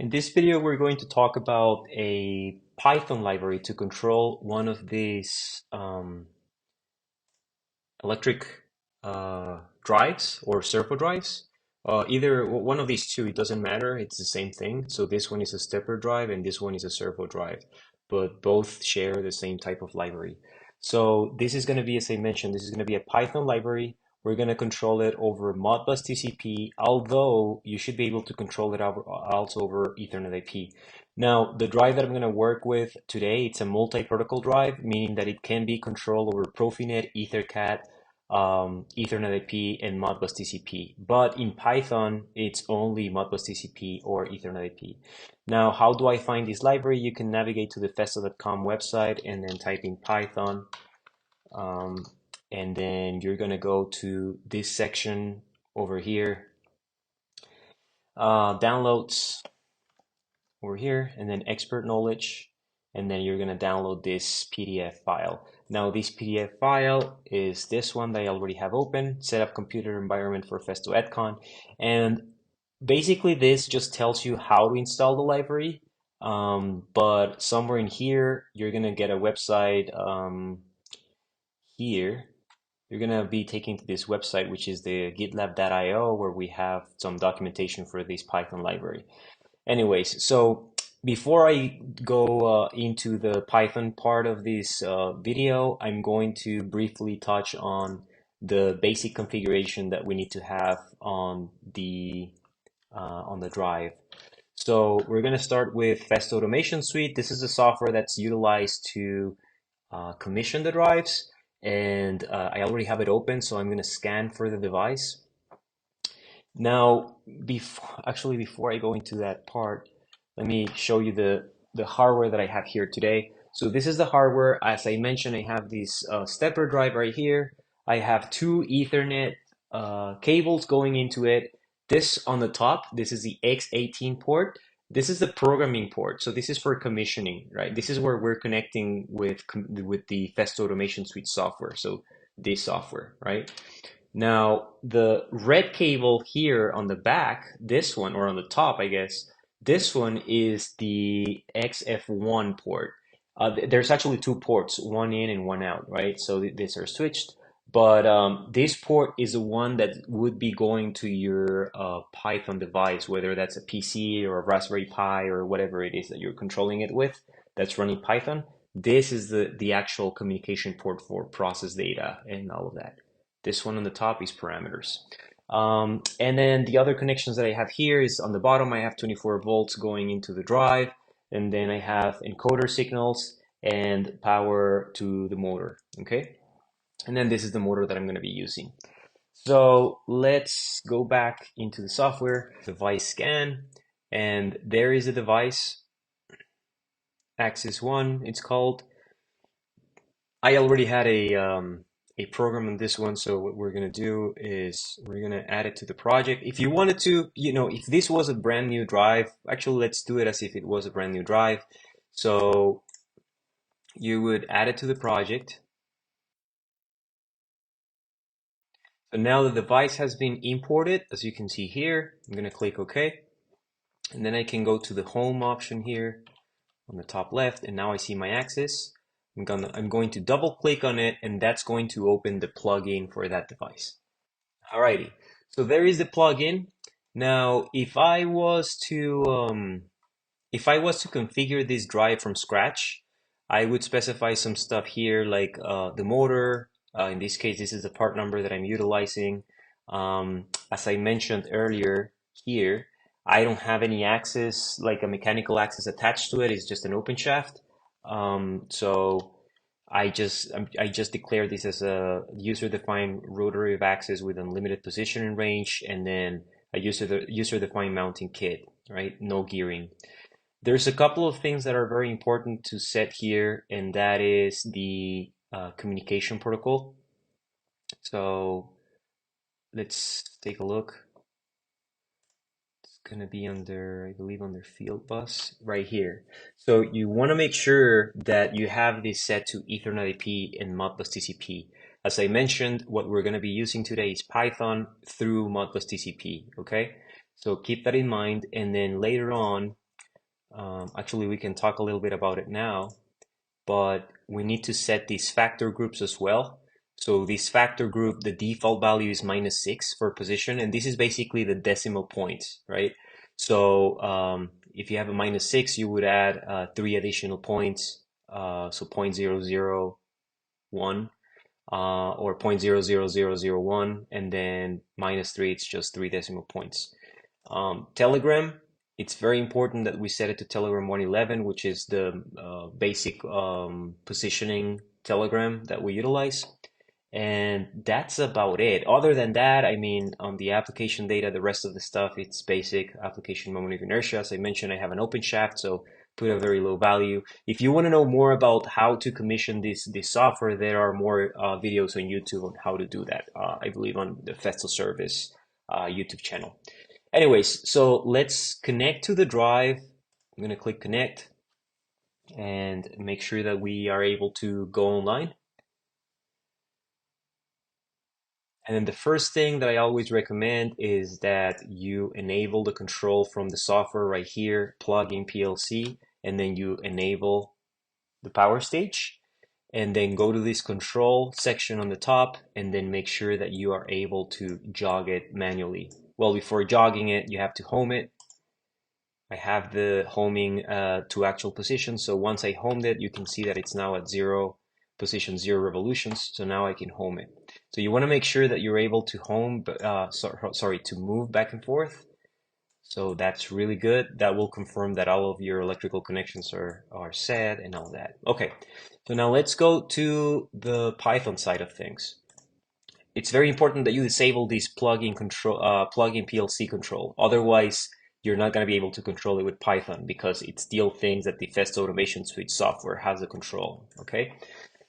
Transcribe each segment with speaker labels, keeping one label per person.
Speaker 1: In this video, we're going to talk about a Python library to control one of these electric drives or servo drives. Either one of these two, it doesn't matter. It's the same thing. So this one is a stepper drive and this one is a servo drive, but both share the same type of library. So this is going to be, as I mentioned, this is going to be a Python library. We're going to control it over Modbus TCP, although you should be able to control it also over Ethernet IP. Now, the drive that I'm going to work with today, it's a multi-protocol drive, meaning that it can be controlled over Profinet, EtherCAT, Ethernet IP, and Modbus TCP. But in Python, it's only Modbus TCP or Ethernet IP. Now, how do I find this library? You can navigate to the festo.com website and then type in Python. And then you're going to go to this section over here, downloads over here, and then expert knowledge. And then you're going to download this PDF file. Now, this PDF file is this one that I already have open, set up computer environment for festo-edcon. And basically, this just tells you how to install the library. But somewhere in here, you're going to get a website here. You're going to be taken to this website, which is the gitlab.io, where we have some documentation for this Python library. Anyways, so before I go into the Python part of this video, I'm going to briefly touch on the basic configuration that we need to have on the drive. So we're going to start with Festo Automation Suite. This is a software that's utilized to commission the drives, and I already have it open, so I'm going to scan for the device. Now, before I go into that part, let me show you the hardware that I have here today. So this is the hardware. As I mentioned, I have this stepper drive right here. I have two Ethernet cables going into it. This on the top, this is the X18 port. This is the programming port. So this is for commissioning, right? This is where we're connecting with the Festo Automation Suite software. So this software, right? Now, the red cable here on the back, this one, or on the top, I guess, this one is the XF1 port. There's actually two ports, one in and one out, right? So these are switched. But this port is the one that would be going to your Python device, whether that's a PC or a Raspberry Pi or whatever it is that you're controlling it with that's running Python. This is the actual communication port for process data and all of that. This one on the top is parameters. And then the other connections that I have here is on the bottom, I have 24 volts going into the drive. And then I have encoder signals and power to the motor, okay? And then this is the motor that I'm going to be using. So let's go back into the software, device scan, and there is a device, Axis 1, it's called. I already had a program on this one, so what we're gonna do is we're gonna add it to the project. If you wanted to, if this was a brand new drive, actually let's do it as if it was a brand new drive. So you would add it to the project. So now the device has been imported, as you can see here. I'm gonna click OK. And then I can go to the home option here on the top left, and now I see my Axis. I'm going to double click on it, and that's going to open the plugin for that device. Alrighty, so there is the plugin. Now, if I was to configure this drive from scratch, I would specify some stuff here like the motor. In this case, this is the part number that I'm utilizing. As I mentioned earlier here, I don't have any axis, like a mechanical axis attached to it. It's just an open shaft. So I just declare this as a user-defined rotary axis with unlimited position and range, and then a user-defined mounting kit, right? No gearing. There's a couple of things that are very important to set here, and that is the communication protocol. So let's take a look. It's gonna be under, I believe, under field bus right here. So you want to make sure that you have this set to Ethernet IP and Modbus TCP. As I mentioned, what we're going to be using today is Python through Modbus TCP, okay? So keep that in mind, and then later on, Actually, we can talk a little bit about it now, but we need to set these factor groups as well. So this factor group, the default value is -6 for position, and this is basically the decimal points, right? So if you have a -6, you would add 3 additional points, so 0.001 or 0.00001, and then -3, it's just 3 decimal points. Telegram, it's very important that we set it to Telegram 111, which is the basic positioning telegram that we utilize. And that's about it. Other than that, I mean, on the application data, the rest of the stuff, it's basic application moment of inertia. As I mentioned, I have an open shaft, so put a very low value. If you want to know more about how to commission this software, there are more videos on YouTube on how to do that. I believe on the Festo Service YouTube channel. Anyways, so let's connect to the drive. I'm going to click connect and make sure that we are able to go online. And then the first thing that I always recommend is that you enable the control from the software right here, plug in PLC, and then you enable the power stage. And then go to this control section on the top and then make sure that you are able to jog it manually. Well, before jogging it, you have to home it. I have the homing to actual position. So once I homed it, you can see that it's now at position 0 revolutions. So now I can home it. So you want to make sure that you're able to home, to move back and forth. So that's really good. That will confirm that all of your electrical connections are set and all that. Okay, so now let's go to the Python side of things. It's very important that you disable this plugin PLC control. Otherwise, you're not going to be able to control it with Python because it still thinks that the Festo Automation Suite software has the control. Okay,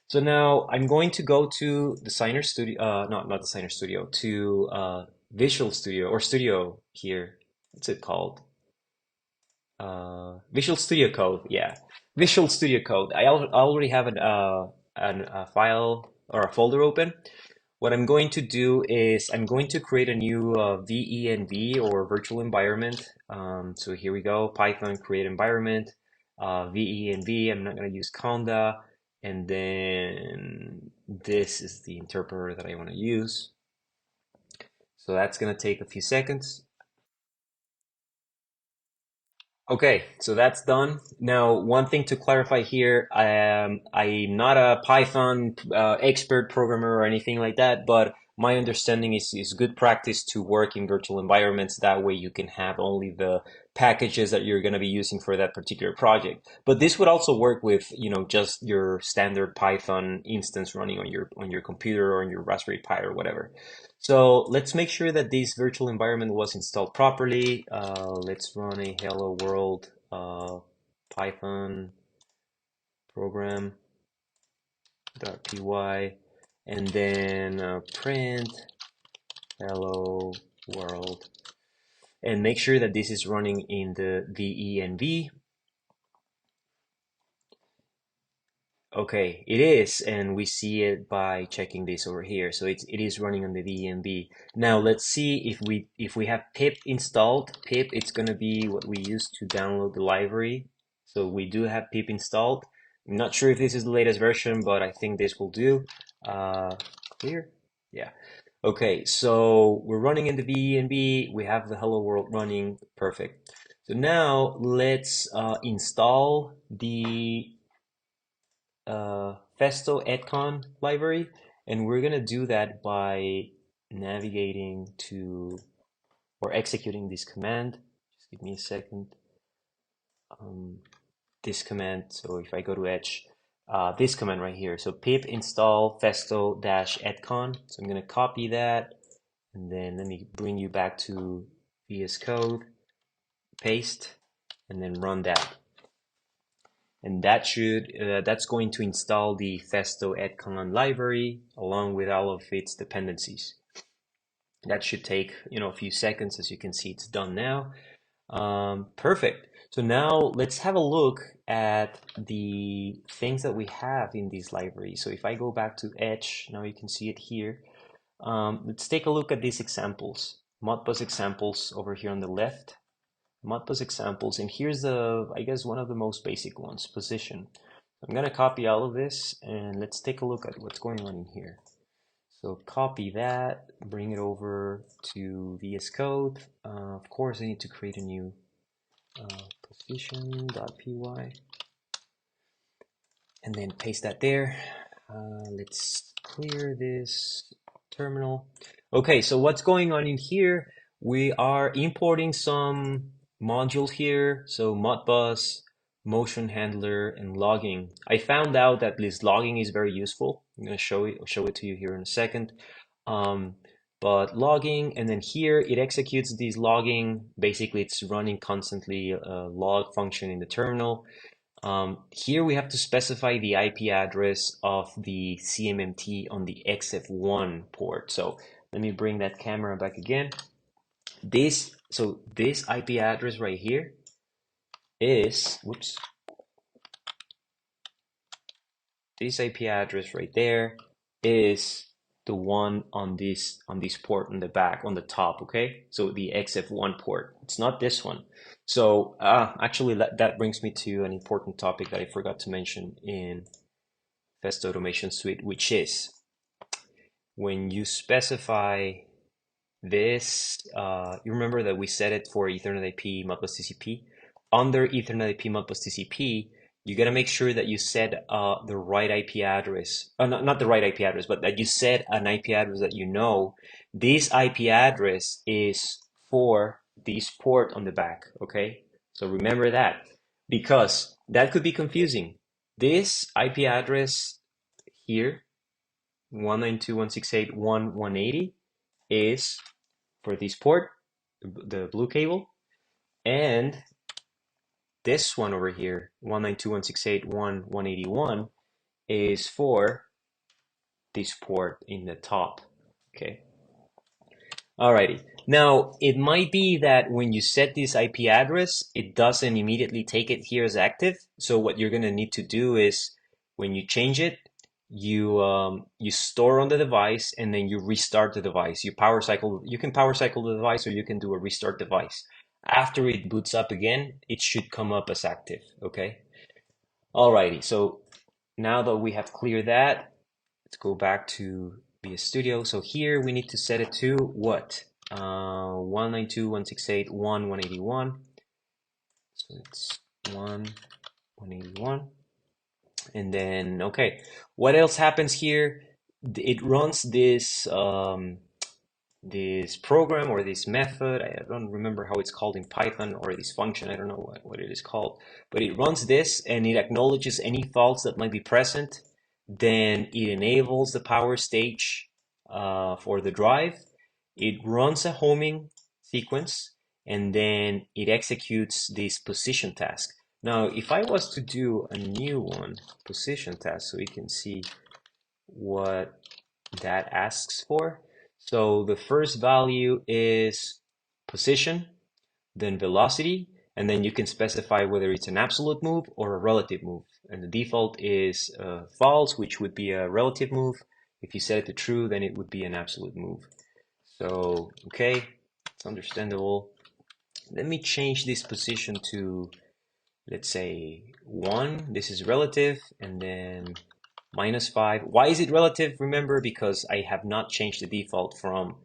Speaker 1: so now I'm going to go to Designer Studio, not Designer Studio, to Visual Studio or Studio here. What's it called? Visual Studio Code. Yeah, Visual Studio Code. I already have a file or a folder open. What I'm going to do is I'm going to create a new venv or virtual environment. So here we go, Python create environment, venv. I'm not going to use conda. And then this is the interpreter that I want to use. So that's going to take a few seconds. Okay, so that's done. Now, one thing to clarify here, I'm not a Python expert programmer or anything like that, but my understanding is good practice to work in virtual environments. That way you can have only the packages that you're going to be using for that particular project. But this would also work with, just your standard Python instance running on your computer or on your Raspberry Pi or whatever. So let's make sure that this virtual environment was installed properly. Let's run a hello world Python program.py and then print hello world and make sure that this is running in the venv. Okay, it is, and we see it by checking this over here. So it is running on the venv. Now let's see if we have pip installed. Pip, it's going to be what we use to download the library. So we do have pip installed. I'm not sure if this is the latest version, but I think this will do. Clear? Yeah. Okay, so we're running in the venv. We have the hello world running. Perfect. So now let's install the festo-edcon library, and we're gonna do that by navigating to or executing this command. Just give me a second. This command. So if I go to Edge, this command right here. So pip install festo-edcon. So I'm gonna copy that, and then let me bring you back to VS Code, paste, and then run that. And that's going to install the festo-edcon library along with all of its dependencies. That should take a few seconds. As you can see, it's done now. Perfect. So now let's have a look at the things that we have in this library. So if I go back to Edge, now you can see it here. Let's take a look at these examples, Modbus examples over here on the left. Modbus examples, and here's the, I guess, one of the most basic ones, position. I'm gonna copy all of this, and let's take a look at what's going on in here. So copy that, bring it over to VS Code. Of course, I need to create a new position.py, and then paste that there. Let's clear this terminal. Okay, so what's going on in here? We are importing some modules here. So Modbus, motion handler, and logging. I found out that this logging is very useful. I'm going to show it to you here in a second. But logging, and then here it executes these logging. Basically, it's running constantly a log function in the terminal. Here we have to specify the IP address of the CMMT on the XF1 port. So let me bring that camera back again. This IP address right here is, whoops, this IP address right there is the one on this port on the back, on the top, okay? So the XF1 port, it's not this one. So actually that brings me to an important topic that I forgot to mention in Festo Automation Suite, which is when you specify this, you remember that we set it for Ethernet IP Modbus TCP. Under Ethernet IP Modbus TCP, you gotta make sure that you set the right IP address, not the right IP address, but that you set an IP address that you know. This IP address is for this port on the back, okay? So remember that, because that could be confusing. This IP address here, 192.168.1.180, is for this port, the blue cable, and this one over here, 192.168.1.181, is for this port in the top. Okay. Alrighty. Now, it might be that when you set this IP address, it doesn't immediately take it here as active. So what you're going to need to do is, when you change it, you store on the device, and then you restart the device. You can power cycle the device, or you can do a restart device. After it boots up again, it should come up as active, okay? Alrighty, so now that we have cleared that, let's go back to VS Studio. So here we need to set it to what? 192.168.1.181. So it's 1.181. And then, okay, what else happens here? It runs this this program or this method. I don't remember how it's called in Python, or this function. I don't know what it is called, but it runs this and it acknowledges any faults that might be present. Then it enables the power stage for the drive. It runs a homing sequence, and then it executes this position task. Now, if I was to do a new one, position task, so you can see what that asks for. So the first value is position, then velocity, and then you can specify whether it's an absolute move or a relative move. And the default is false, which would be a relative move. If you set it to true, then it would be an absolute move. So, okay, it's understandable. Let me change this position to, let's say, 1. This is relative, and then -5. Why is it relative? Remember, because I have not changed the default from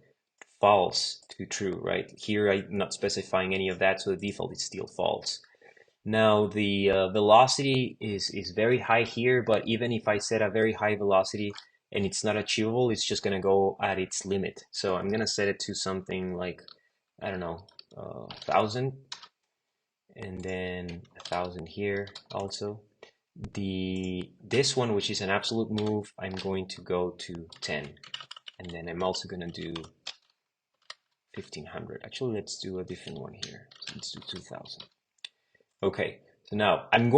Speaker 1: false to true, right? Here I'm not specifying any of that, so the default is still false. Now the velocity is very high here, but even if I set a very high velocity and it's not achievable, it's just gonna go at its limit. So I'm gonna set it to something like, I don't know, 1,000, and then 1,000 here also. This one, which is an absolute move, I'm going to go to 10, and then I'm also gonna do 1,500. Actually, let's do a different one here. So let's do 2,000. Okay, so now I'm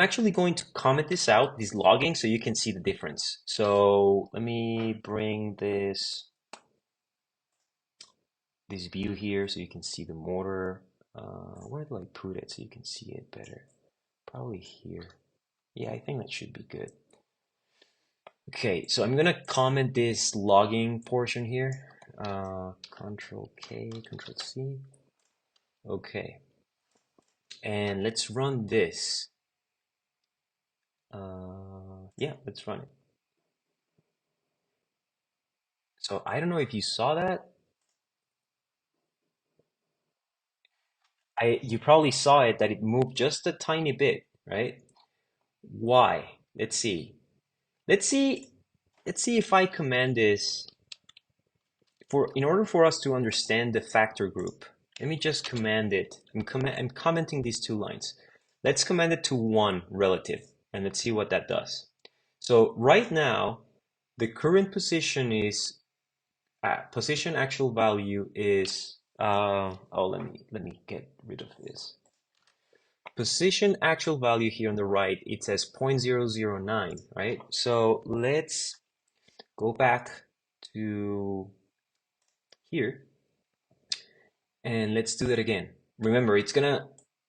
Speaker 1: actually going to comment this out, this logging, so you can see the difference. So let me bring this view here so you can see the motor. Where do I put it so you can see it better? Probably here. Yeah, I think that should be good. Okay, so I'm gonna comment this logging portion here. Control K, Control C. Okay, and let's run this. Yeah, let's run it. So I don't know if you saw that. You probably saw it that it moved just a tiny bit, right? Why? Let's see. Let's see. Let's see if I command this in order for us to understand the factor group. Let me just command it. I'm commenting these two lines. Let's command it to 1 relative, and let's see what that does. So right now, the current position is position actual value is oh, let me get rid of this. Position actual value here on the right, it says 0.009, right? So let's go back to here and let's do that again. Remember, it's gonna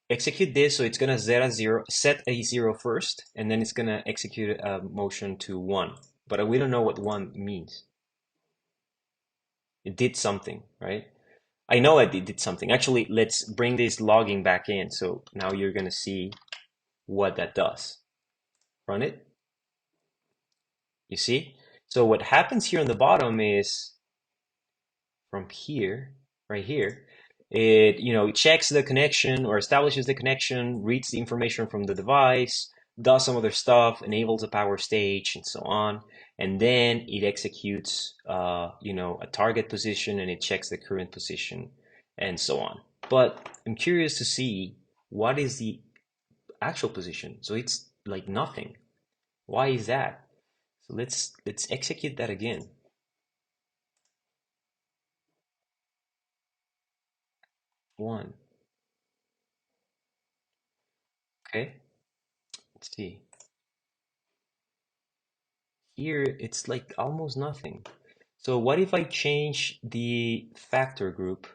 Speaker 1: execute this, so it's gonna set a 0 first, and then it's gonna execute a motion to 1. But we don't know what 1 means. It did something, right? I know it did something. Actually, let's bring this logging back in. So now you're gonna see what that does. Run it. You see? So what happens here on the bottom is from here, right here, it checks the connection or establishes the connection, reads the information from the device, does some other stuff, enables a power stage, and so on, and then it executes a target position, and it checks the current position, and so on. But I'm curious to see what is the actual position. So it's like nothing. Why is that? So let's execute that again. 1. Okay, let's see. Here it's like almost nothing. So what if I change the factor group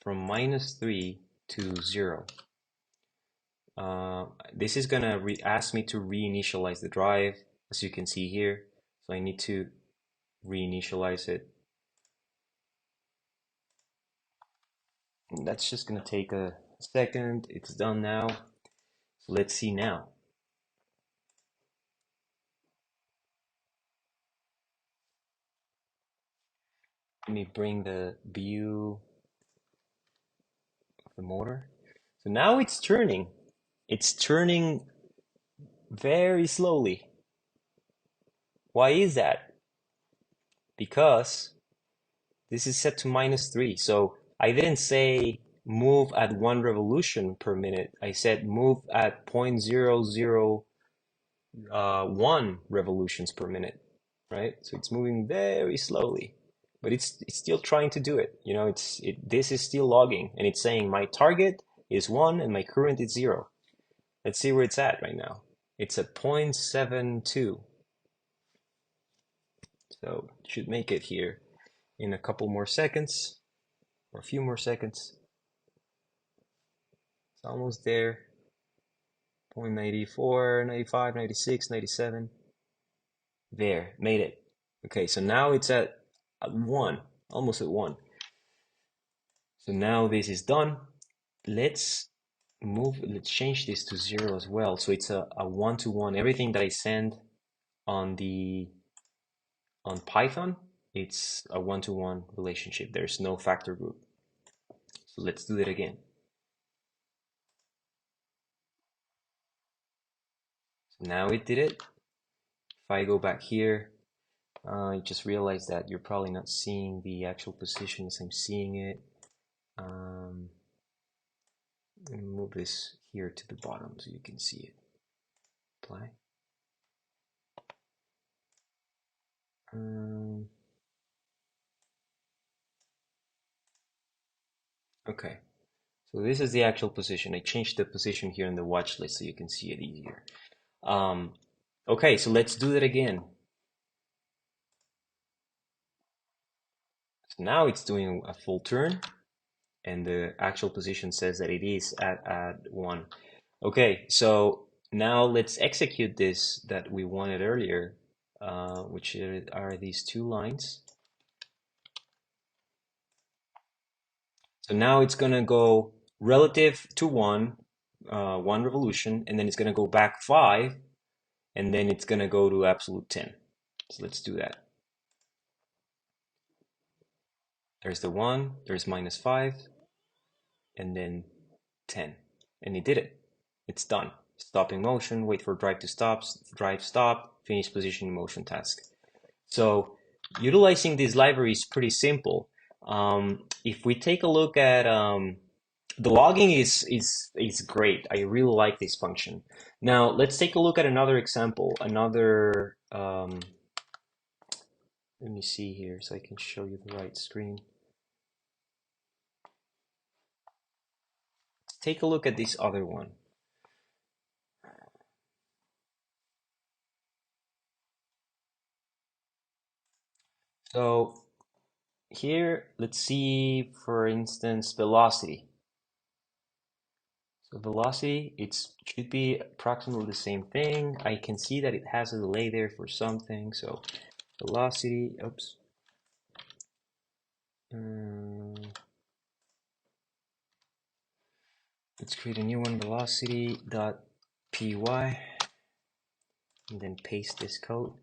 Speaker 1: from -3 to 0? This is gonna ask me to reinitialize the drive, as you can see here. So I need to reinitialize it. And that's just gonna take a second. It's done now. So let's see now. Let me bring the view of the motor. So now it's turning. It's turning very slowly. Why is that? Because this is set to -3. So I didn't say move at 1 revolution per minute. I said move at 0.001 revolutions per minute, right? So it's moving very slowly, but it's still trying to do it. This is still logging, and it's saying my target is 1 and my current is 0. Let's see where it's at right now. It's at 0.72. So it should make it here in a couple more seconds, or a few more seconds. It's almost there. 0.94, 95, 96, 97. There, made it. Okay, so now it's at 1, almost at 1. So now this is done. Let's change this to 0 as well. So it's a 1-to-1. Everything that I send on Python, it's a 1-to-1 relationship. There's no factor group. So let's do that again. So now it did it. If I go back here, I just realized that you're probably not seeing the actual position as I'm seeing it. Let me move this here to the bottom so you can see it. Apply. Okay, so this is the actual position. I changed the position here in the watch list so you can see it easier. Okay, so let's do that again. So now it's doing a full turn, and the actual position says that it is at 1. Okay, so now let's execute this that we wanted earlier, which are these 2 lines. So now it's gonna go relative to one revolution, and then it's going to go back 5, and then it's going to go to absolute 10. So let's do that. There's the 1, there's -5, and then 10. And it did it. It's done. Stopping motion, wait for drive to stop, drive stop, finish position motion task. So utilizing this library is pretty simple. If we take a look at the logging is great. I really like this function. Now let's take a look at another example. Another let me see here so I can show you the right screen. Let's take a look at this other one. So here, let's see, for instance, velocity. So velocity, it should be approximately the same thing. I can see that it has a delay there for something. So velocity, oops. Let's create a new one, velocity.py, and then paste this code.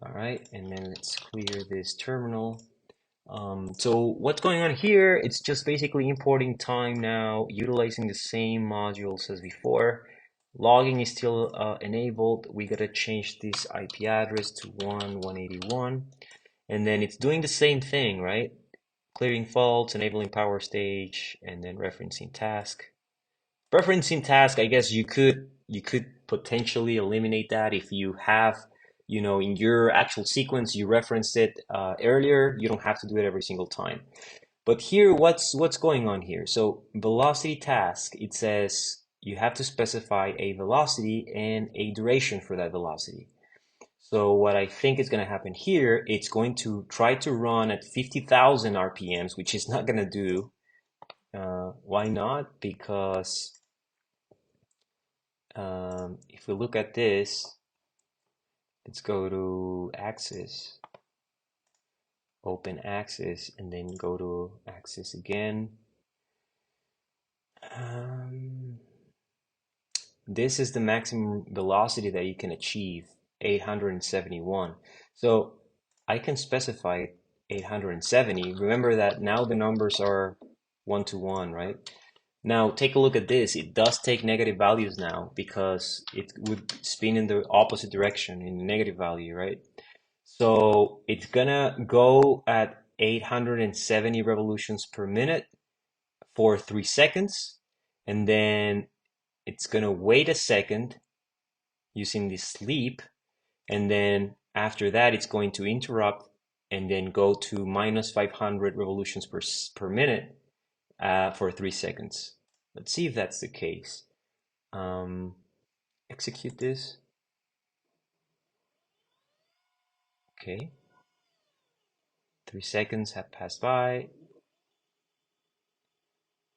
Speaker 1: All right, and then let's clear this terminal. So what's going on here, it's just basically importing time now, utilizing the same modules as before. Logging is still enabled. We gotta change this IP address to 181, and then it's doing the same thing, right? Clearing faults, enabling power stage, and then referencing task. Referencing task, I guess you could potentially eliminate that if you have, in your actual sequence you referenced it earlier. You don't have to do it every single time. But here, what's going on here? So velocity task, it says you have to specify a velocity and a duration for that velocity. So what I think is going to happen here, it's going to try to run at 50,000 RPMs, which is not going to do. Why not? Because if we look at this, let's go to Axis, open Axis, and then go to Axis again. This is the maximum velocity that you can achieve, 871. So I can specify 870. Remember that now the numbers are 1 to 1, right? Now take a look at this. It does take negative values now because it would spin in the opposite direction, in the negative value, right? So it's gonna go at 870 revolutions per minute for 3 seconds, and then it's gonna wait a second using this sleep, and then after that it's going to interrupt and then go to -500 revolutions per minute for 3 seconds. Let's see if that's the case. Execute this. Okay. 3 seconds have passed by.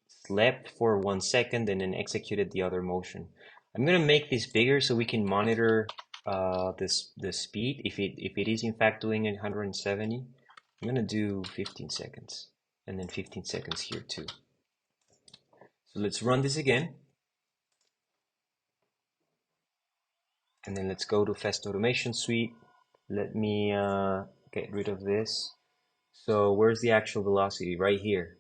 Speaker 1: Slept for 1 second and then executed the other motion. I'm gonna make this bigger so we can monitor the speed if it is in fact doing 170. I'm gonna do 15 seconds and then 15 seconds here too. So let's run this again. And then let's go to Festo Automation Suite. Let me get rid of this. So where's the actual velocity? Right here.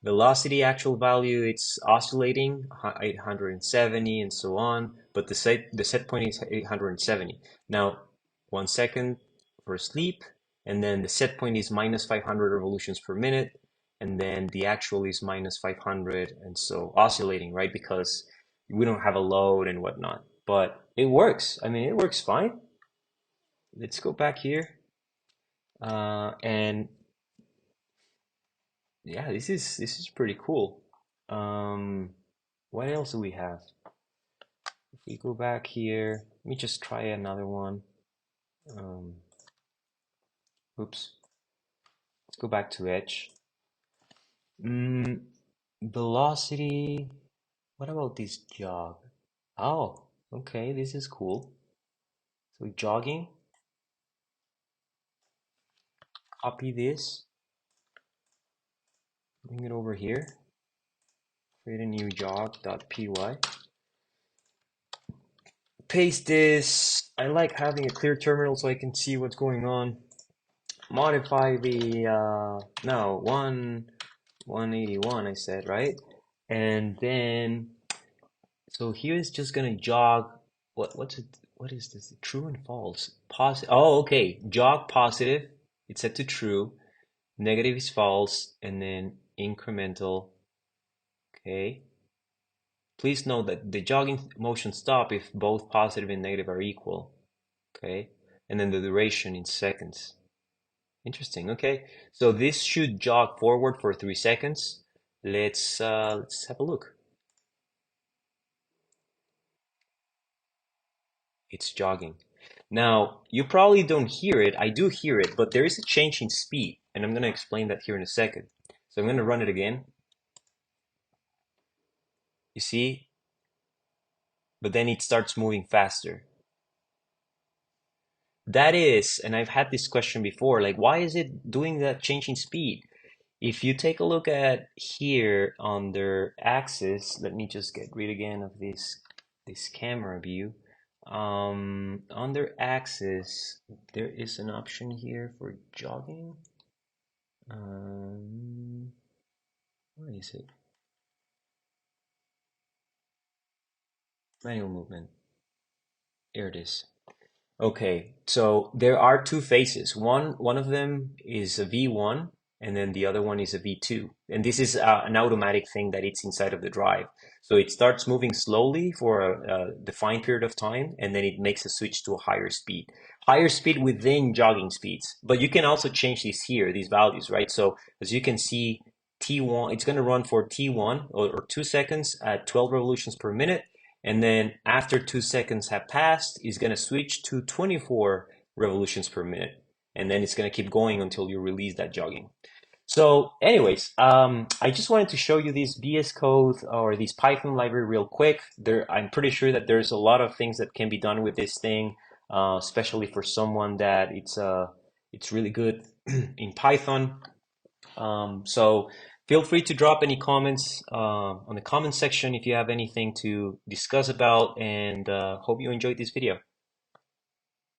Speaker 1: Velocity actual value, it's oscillating 870 and so on, but the set point is 870. Now 1 second for sleep, and then the set point is -500 revolutions per minute, and then the actual is -500, and so oscillating, right? Because we don't have a load and whatnot, but it works. I mean, it works fine. Let's go back here, and yeah, this is pretty cool. What else do we have? If we go back here, let me just try another one. Oops. Let's go back to Edge. Velocity. What about this jog? Oh, okay, this is cool. So jogging. Copy this. Bring it over here. create a new jog.py. Paste this. I like having a clear terminal so I can see what's going on. Modify the no 181 I said, right? And then so here is just gonna jog. What's it? What is this? True and false. Positive. Oh, okay. Jog positive. It's set to true. Negative is false, and then incremental. Okay. Please note that the jogging motion stop if both positive and negative are equal. Okay. And then the duration in seconds. Interesting. Okay. So this should jog forward for 3 seconds. Let's have a look. It's jogging. Now, you probably don't hear it. I do hear it, but there is a change in speed, and I'm going to explain that here in a second. So I'm going to run it again. You see? But then it starts moving faster. That is, and I've had this question before, like why is it doing that change in speed? If you take a look at here under axis, let me just get rid again of this camera view. Under axis, there is an option here for jogging. Where is it? Manual movement. Here it is. Okay, so there are two phases. One of them is a V1, and then the other one is a V2. And this is an automatic thing that it's inside of the drive. So it starts moving slowly for a defined period of time, and then it makes a switch to a higher speed. Higher speed within jogging speeds. But you can also change these here, these values, right? So as you can see, T1, it's going to run for T1 or 2 seconds at 12 revolutions per minute. And then after 2 seconds have passed, it's going to switch to 24 revolutions per minute. And then it's going to keep going until you release that jogging. So anyways, I just wanted to show you this VS Code or this Python library real quick. I'm pretty sure that there's a lot of things that can be done with this thing, especially for someone that it's really good in Python. So feel free to drop any comments on the comment section if you have anything to discuss about, and hope you enjoyed this video.